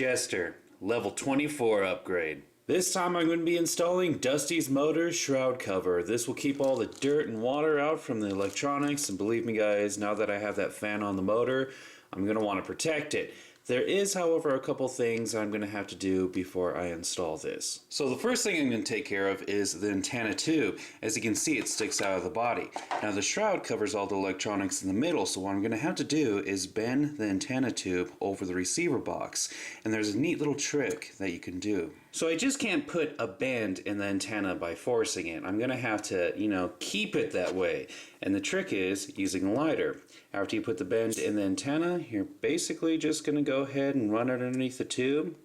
Jester, level 24 upgrade. This time I'm going to be installing Dusty's motor shroud cover. This will keep all the dirt and water out from the electronics, and believe me guys, now that I have that fan on the motor, I'm going to want to protect it. There is, however, a couple things I'm going to have to do before I install this. So the first thing I'm going to take care of is the antenna tube. As you can see, it sticks out of the body. Now the shroud covers all the electronics in the middle, so what I'm going to have to do is bend the antenna tube over the receiver box. And there's a neat little trick that you can do. So I just can't put a bend in the antenna by forcing it. I'm going to have to, keep it that way. And the trick is using a lighter. After you put the bend in the antenna, you're basically just going to go ahead and run it underneath the tube.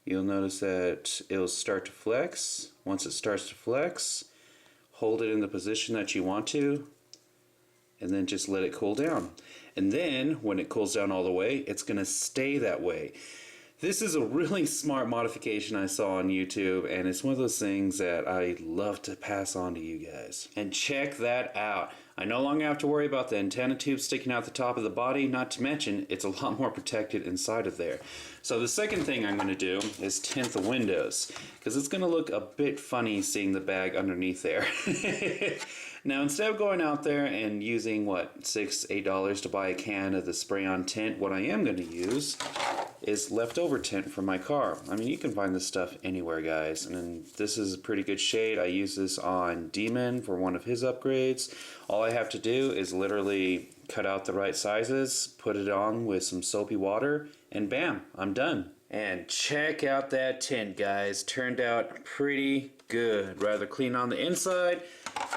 You'll notice that it'll start to flex. Once it starts to flex, hold it in the position that you want to, and then just let it cool down. And then when it cools down all the way, it's going to stay that way. This is a really smart modification I saw on YouTube, and it's one of those things that I love to pass on to you guys. And check that out. I no longer have to worry about the antenna tube sticking out the top of the body, not to mention it's a lot more protected inside of there. So the second thing I'm going to do is tint the windows, because it's going to look a bit funny seeing the bag underneath there. Now instead of going out there and using what, $6, $8 to buy a can of the spray-on tint, what I am going to use is leftover tint from my car. I mean, you can find this stuff anywhere, guys, and this is a pretty good shade. I use this on Demon for one of his upgrades. All I have to do is literally cut out the right sizes, put it on with some soapy water, and bam, I'm done. And check out that tint, guys. Turned out pretty good. Rather clean on the inside,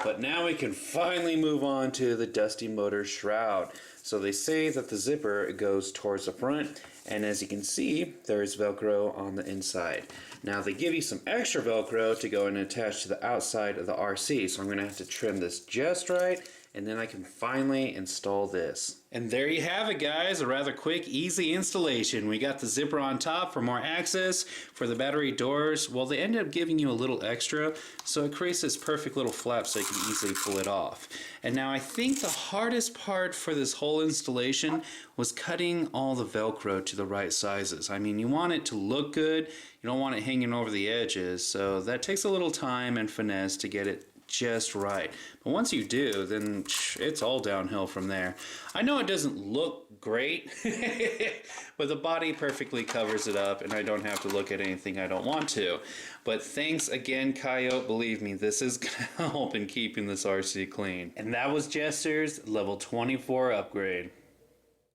but now we can finally move on to the Dusty motor shroud. So they say that the zipper goes towards the front, and as you can see, there is Velcro on the inside. Now they give you some extra Velcro to go and attach to the outside of the RC, so I'm going to have to trim this just right, and then I can finally install this. And there you have it, guys, a rather quick, easy installation. We got the zipper on top for more access. For the battery doors, well, they ended up giving you a little extra, so it creates this perfect little flap so you can easily pull it off. And now I think the hardest part for this whole installation was cutting all the Velcro to the right sizes. I mean, you want it to look good, you don't want it hanging over the edges, so that takes a little time and finesse to get it just right. But once you do, then it's all downhill from there. I know it doesn't look great, but the body perfectly covers it up, and I don't have to look at anything I don't want to. But thanks again, Coyote. Believe me, this is going to help in keeping this RC clean. And that was Jester's level 24 upgrade.